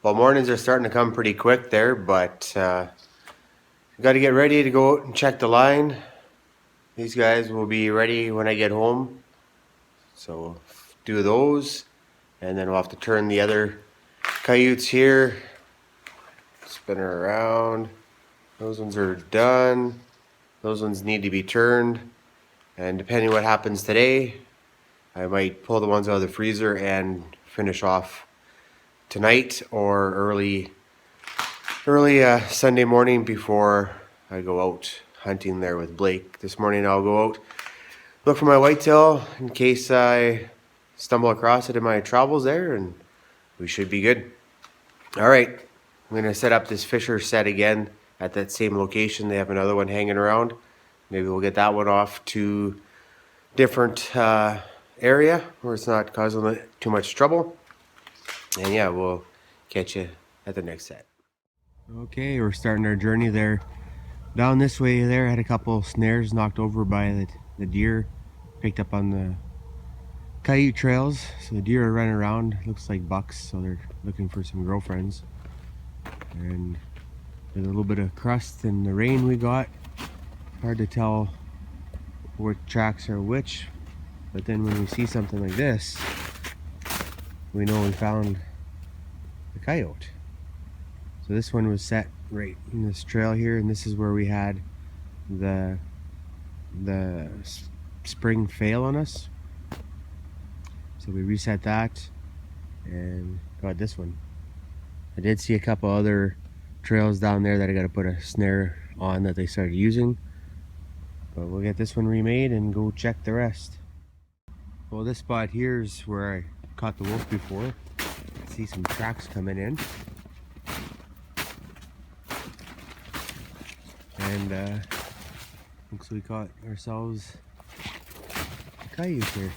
Well, mornings are starting to come pretty quick there, but got to get ready to go out and check the line. These guys will be ready when I get home, so we'll do those, and then we'll have to turn the other coyotes here, spin her around. Those ones are done. Those ones need to be turned, and depending what happens today, I might pull the ones out of the freezer and finish off tonight or early Sunday morning before I go out hunting there with Blake. This morning I'll go out, look for my whitetail in case I stumble across it in my travels there, and we should be good. All right, I'm gonna set up this Fisher set again at that same location. They have another one hanging around. Maybe we'll get that one off to different area where it's not causing too much trouble. And yeah, we'll catch you at the next set. Okay, we're starting our journey there. Down this way there, I had a couple snares knocked over by the deer. Picked up on the coyote trails. So the deer are running around. Looks like bucks, so they're looking for some girlfriends. And there's a little bit of crust in the rain we got. Hard to tell what tracks are which. But then when we see something like this, we know we found the coyote. So this one was set right in this trail here, and this is where we had the spring fail on us. So we reset that and got this one. I did see a couple other trails down there that I got to put a snare on that they started using, but we'll get this one remade and go check the rest. Well, this spot here is where I caught the wolf before. I see some tracks coming in. And looks like we caught ourselves a coyote here.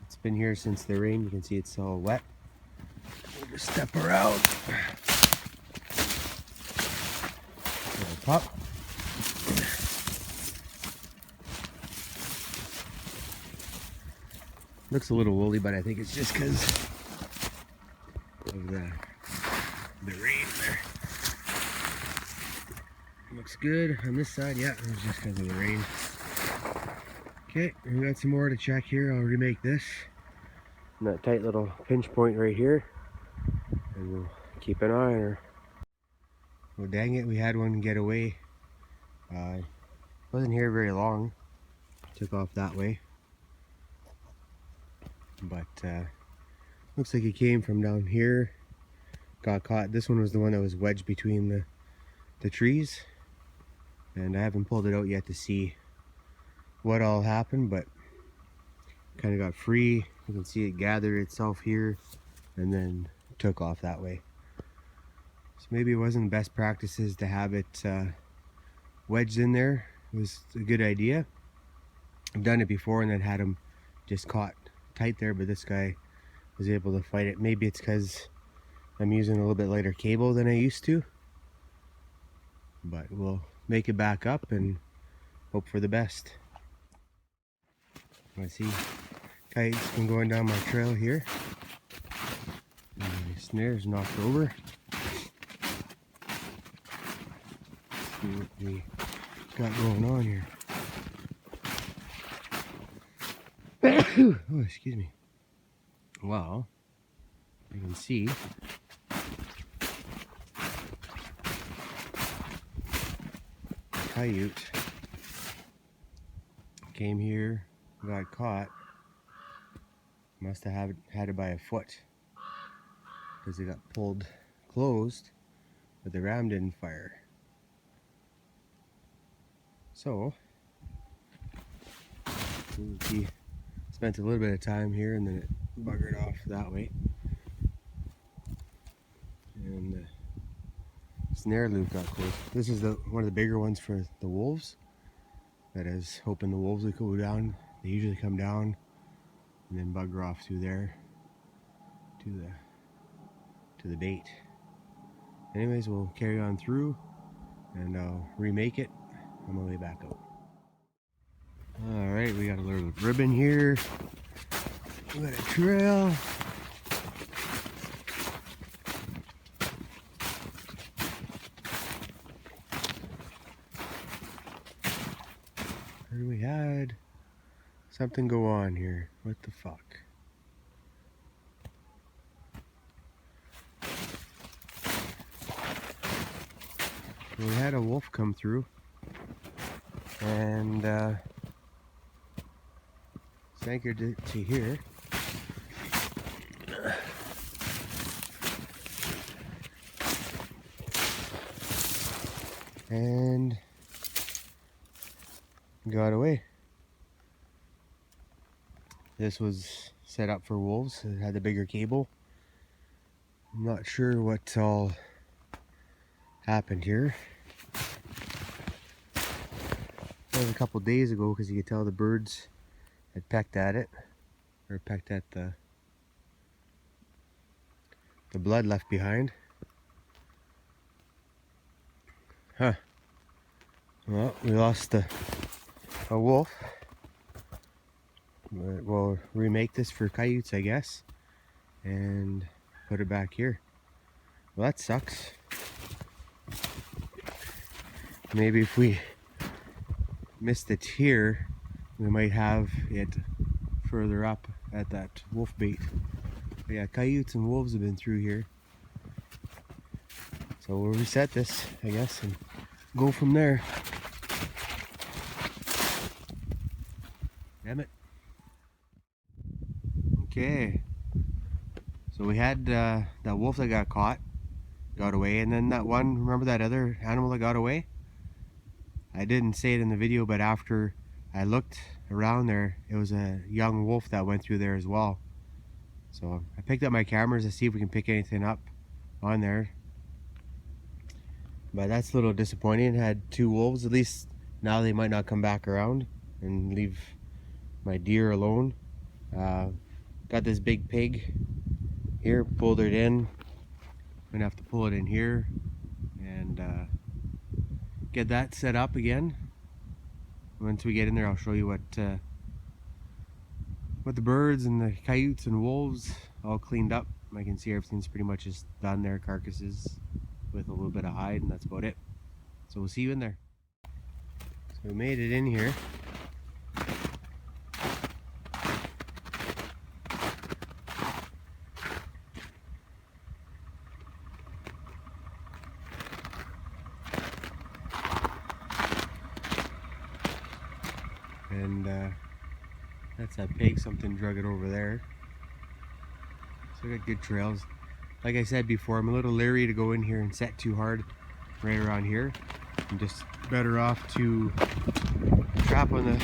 It's been here since the rain. You can see it's all wet. We'll just step around. Little pup. Looks a little woolly, but I think it's just because of the rain there. Looks good on this side. Yeah, it was just because of the rain. Okay, we got some more to check here. I'll remake this. And that tight little pinch point right here. And we'll keep an eye on her. Well, dang it, we had one get away. Wasn't here very long. Took off that way. But looks like he came from down here. Got caught. This one was the one that was wedged between the trees. And I haven't pulled it out yet to see what all happened, but kind of got free. You can see it gathered itself here and then took off that way. So maybe it wasn't best practices to have it wedged in there. It was a good idea. I've done it before and then had him just caught tight there, but this guy was able to fight it. Maybe it's because I'm using a little bit lighter cable than I used to, but we'll make it back up and hope for the best. I see kites been going down my trail here. And my snare's knocked over. Let's see what we got going on here. Oh, excuse me. Well, you can see coyote came here, got caught. Must have had it by a foot because it got pulled closed, but the ram didn't fire. So he spent a little bit of time here and then it buggered off that way. And the snare loop got closed. This is one of the bigger ones for the wolves. That is hoping the wolves would go down. They usually come down and then bugger off through there to the bait. Anyways, we'll carry on through and I'll remake it on my way back out. Alright, we got a little ribbon here. We got a trail. And we had something go on here. What the fuck? We had a wolf come through and anchored to here. And got away. This was set up for wolves. It had the bigger cable. I'm not sure what all happened here. That was a couple days ago because you could tell the birds had pecked at it, or pecked at the blood left behind. Huh. Well, we lost a wolf. We'll remake this for coyotes, I guess, and put it back here. Well, that sucks. Maybe if we missed it here, we might have it further up at that wolf bait. But yeah, coyotes and wolves have been through here. So we'll reset this, I guess, and go from there. Damn it. Okay. So we had that wolf that got caught, got away, and then that one, remember that other animal that got away? I didn't say it in the video, but after I looked around there, it was a young wolf that went through there as well. So I picked up my cameras to see if we can pick anything up on there. But that's a little disappointing. It had two wolves. At least now they might not come back around and leave my deer alone. Got this big pig here, pulled it in. I'm gonna have to pull it in here and get that set up again. Once we get in there, I'll show you what the birds and the coyotes and wolves all cleaned up. I can see everything's pretty much just done there, carcasses with a little bit of hide, and that's about it. So we'll see you in there. So we made it in here. And that's that pig, something drug it over there. So I got good trails. Like I said before, I'm a little leery to go in here and set too hard right around here. I'm just better off to trap on the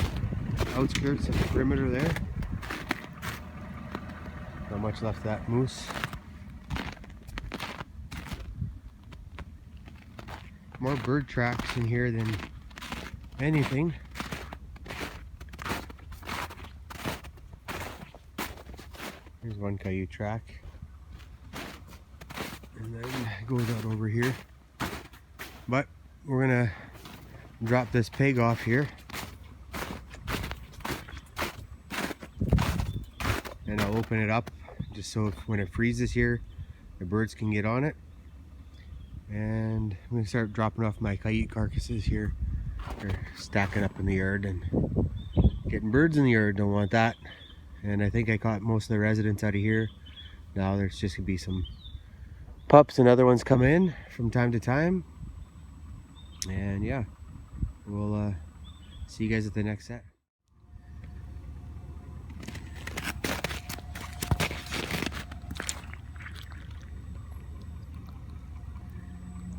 outskirts of the perimeter there. Not much left of that moose. More bird tracks in here than anything. Here's one coyote track. And then it goes out over here. But we're gonna drop this pig off here. And I'll open it up just so when it freezes here, the birds can get on it. And I'm gonna start dropping off my coyote carcasses here. They're stacking up in the yard and getting birds in the yard, don't want that. And I think I caught most of the residents out of here. Now there's just gonna be some pups and other ones come in from time to time. And yeah, we'll see you guys at the next set.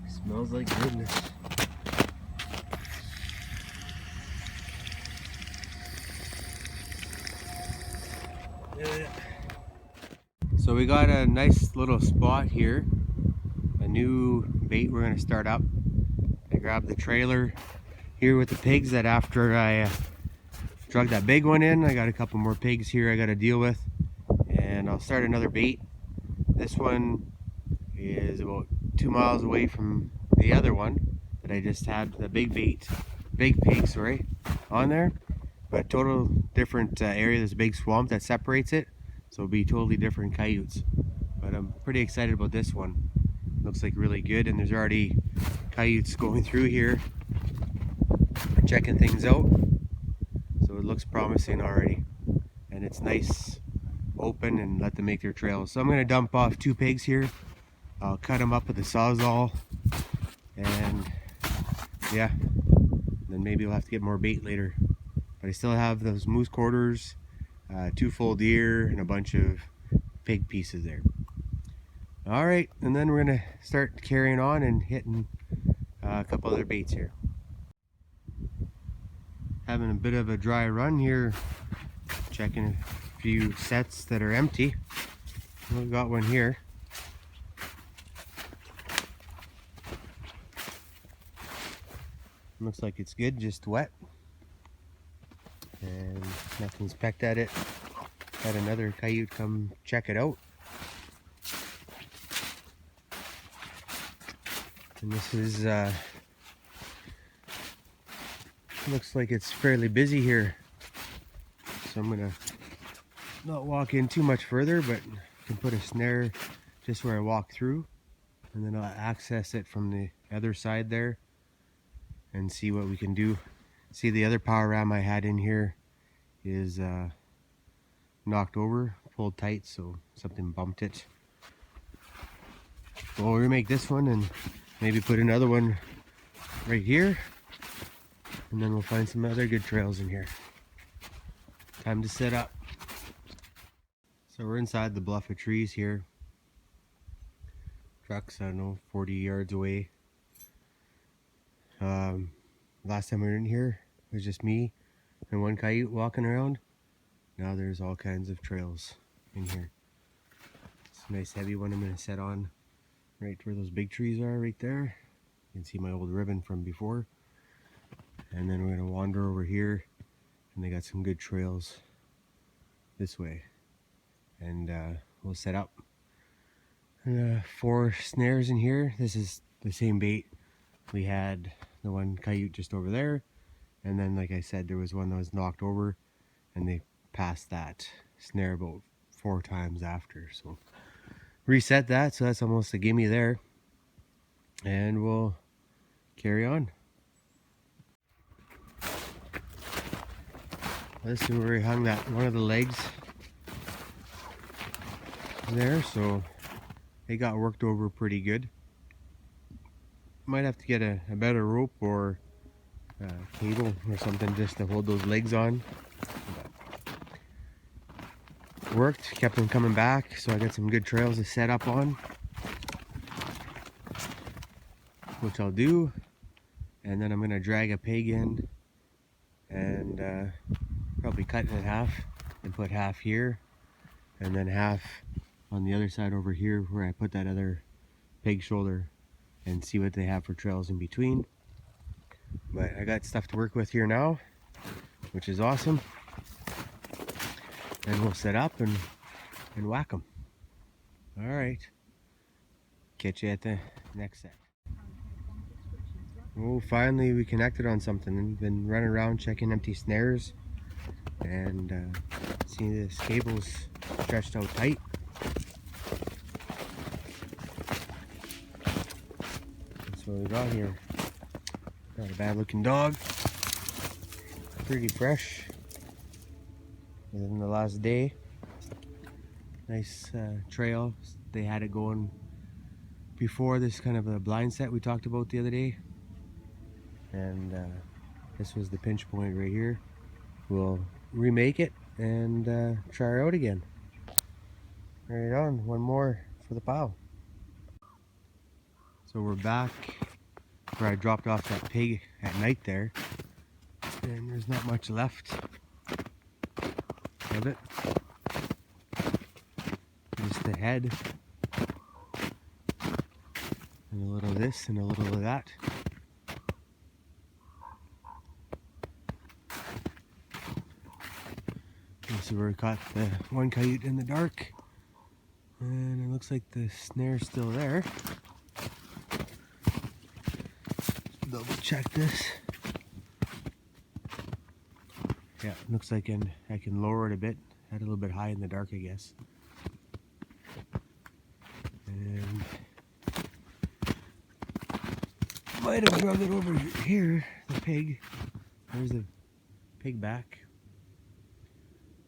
Smells like goodness. So we got a nice little spot here, a new bait we're going to start up. I grabbed the trailer here with the pigs that after I drug that big one in, I got a couple more pigs here I got to deal with, and I'll start another bait. This one is about 2 miles away from the other one that I just had, the big pig, sorry, on there. But total different area. There's a big swamp that separates it, so it'll be totally different coyotes. But I'm pretty excited about this one. Looks like really good, and there's already coyotes going through here, checking things out. So it looks promising already. And it's nice, open, and let them make their trails. So I'm gonna dump off 2 pigs here. I'll cut them up with a Sawzall. And yeah, then maybe we'll have to get more bait later. But I still have those moose quarters, 2 full deer, and a bunch of pig pieces there. All right, and then we're gonna start carrying on and hitting a couple other baits here. Having a bit of a dry run here, checking a few sets that are empty. We've got one here. Looks like it's good, just wet. And nothing's pecked at it. Had another coyote come check it out. And this is, looks like it's fairly busy here. So I'm gonna not walk in too much further, but can put a snare just where I walk through. And then I'll access it from the other side there and see what we can do. See, the other power ram I had in here is knocked over, pulled tight, so something bumped it. We'll remake this one and maybe put another one right here, and then we'll find some other good trails in here. Time to set up. So we're inside the bluff of trees here. Truck's, I don't know, 40 yards away. Last time we were in here, it was just me and one coyote walking around. Now there's all kinds of trails in here. It's a nice heavy one I'm going to set on right where those big trees are right there. You can see my old ribbon from before. And then we're going to wander over here, and they got some good trails this way. And we'll set up 4 snares in here. This is the same bait. We had the one coyote just over there, and then like I said, there was one that was knocked over, and they passed that snare about 4 times after. So reset that, so that's almost a gimme there, and we'll carry on. This is where we hung that one of the legs there, so they got worked over pretty good. Might have to get a better rope or cable or something just to hold those legs on. But worked, kept them coming back, so I got some good trails to set up on, which I'll do. And then I'm gonna drag a pig in and probably cut it in half and put half here, and then half on the other side over here where I put that other pig shoulder, and see what they have for trails in between. But I got stuff to work with here now, which is awesome. And we'll set up and whack them. All right, catch you at the next set. Oh, finally we connected on something. We've been running around checking empty snares, and see this cable's stretched out tight. That's what we got here. Not a bad looking dog. Pretty fresh. Within the last day. Nice trail. They had it going before this kind of a blind set we talked about the other day. And this was the pinch point right here. We'll remake it and try her out again. Right on, one more for the pile. So we're back where I dropped off that pig at night there, and there's not much left of it. Just the head, and a little of this and a little of that. This is where we caught the one coyote in the dark, and it looks like the snare's still there. Double check this. Yeah, looks like I can lower it a bit. Had a little bit high in the dark, I guess. And might have drugged it over here, the pig. There's the pig back.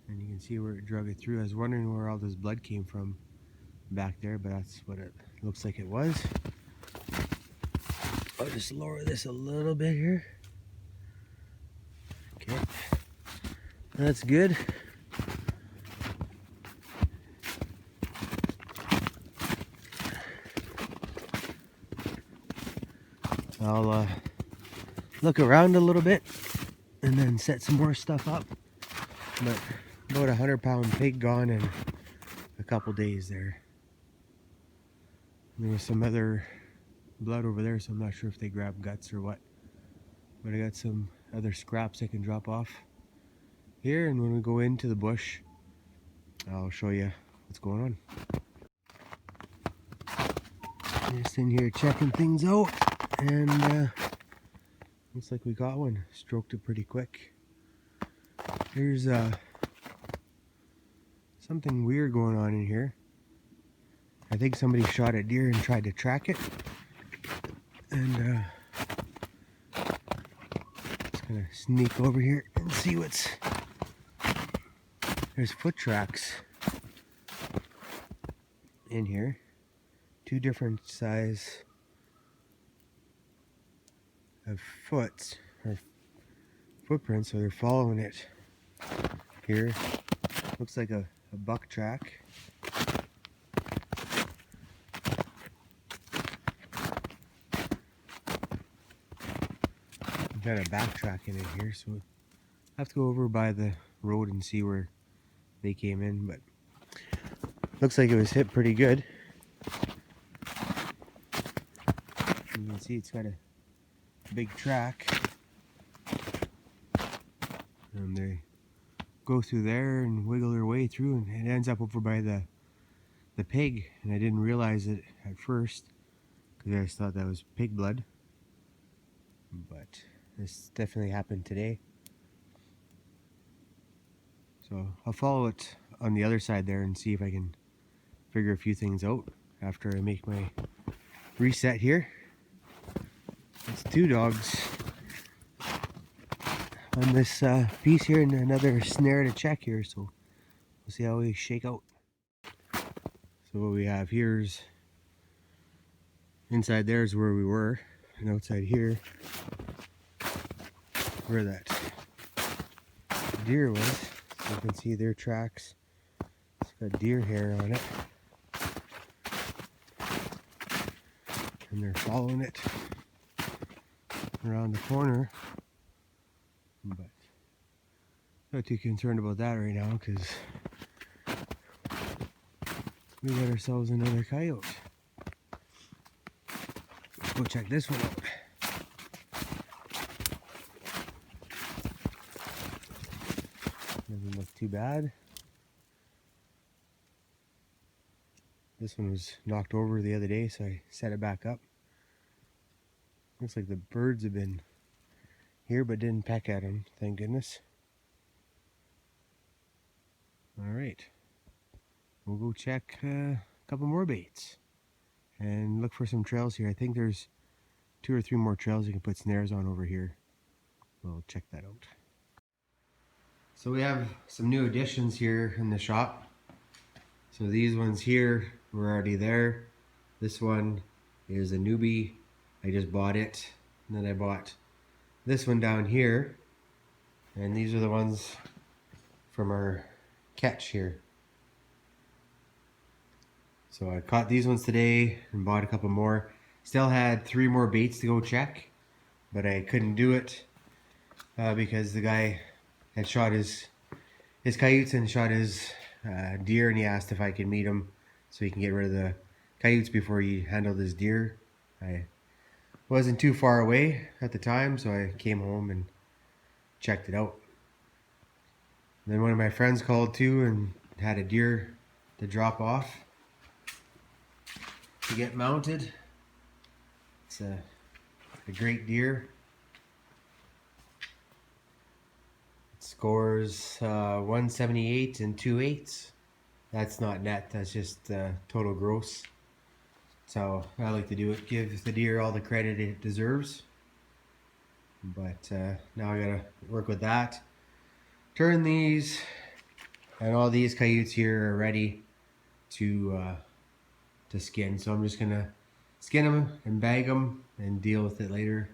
And you can see where it drug it through. I was wondering where all this blood came from back there, but that's what it looks like it was. I'll just lower this a little bit here. Okay, that's good. I'll look around a little bit and then set some more stuff up. But about 100-pound pig gone in a couple days there. There was some other blood over there, so I'm not sure if they grabbed guts or what. But I got some other scraps I can drop off here, and when we go into the bush, I'll show you what's going on. Just in here checking things out, and looks like we got one. Stroked it pretty quick. There's something weird going on in here. I think somebody shot a deer and tried to track it. And just gonna sneak over here and see what's... There's foot tracks in here. Two different size of footprints, so they're following it here. Looks like a buck track. I'm kind of backtracking it here, so I have to go over by the road and see where they came in, but looks like it was hit pretty good. You can see it's got a big track, and they go through there and wiggle their way through, and it ends up over by the pig, and I didn't realize it at first because I just thought that was pig blood, but this definitely happened today. So I'll follow it on the other side there and see if I can figure a few things out after I make my reset here. It's two dogs on this piece here and another snare to check here, so we'll see how we shake out. So what we have here is, inside there is where we were, and outside here where that deer was. So you can see their tracks. It's got deer hair on it, and they're following it around the corner, but not too concerned about that right now because we got ourselves another coyote. Let's go check this one out. Doesn't look too bad. This one was knocked over the other day, so I set it back up. Looks like the birds have been here but didn't peck at him, thank goodness. Alright, we'll go check a couple more baits and look for some trails here. I think there's 2 or 3 more trails you can put snares on over here. We'll check that out. So we have some new additions here in the shop. So these ones here were already there. This one is a newbie. I just bought it, and then I bought this one down here, and these are the ones from our catch here. So I caught these ones today and bought a couple more. Still had 3 more baits to go check, but I couldn't do it because the guy had shot his coyotes and shot his deer, and he asked if I could meet him so he can get rid of the coyotes before he handled his deer. I wasn't too far away at the time, so I came home and checked it out. And then one of my friends called too and had a deer to drop off to get mounted. It's a great deer. It scores 178 and 2/8. That's not net, that's just total gross. So I like to do it, give the deer all the credit it deserves. But now I gotta work with that. Turn these And all these coyotes here are ready to skin. So I'm just gonna skin them and bag them and deal with it later.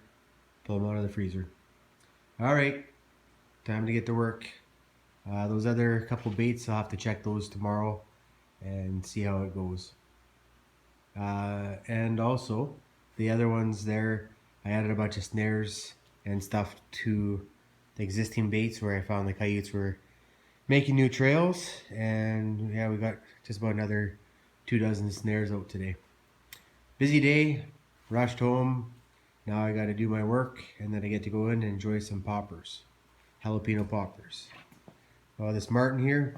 Pull them out of the freezer. All right, time to get to work. Those other couple baits, I'll have to check those tomorrow and see how it goes. And also, the other ones there, I added a bunch of snares and stuff to the existing baits where I found the coyotes were making new trails. And yeah, we got just about another 24 snares out today. Busy day, rushed home. Now I got to do my work, and then I get to go in and enjoy some poppers, jalapeno poppers. This marten here,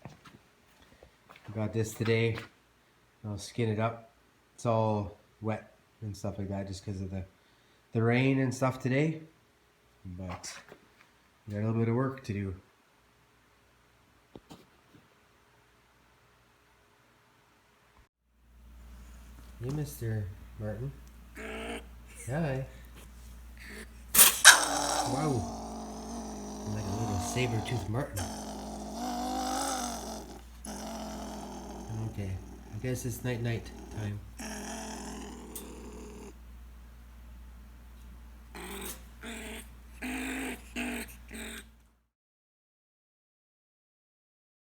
I got this today. I'll skin it up. It's all wet and stuff like that just because of the rain and stuff today. But we got a little bit of work to do. Hey, Mr. Marten. Hi. Wow. Like a little saber-toothed marten. Okay, I guess it's night-night time.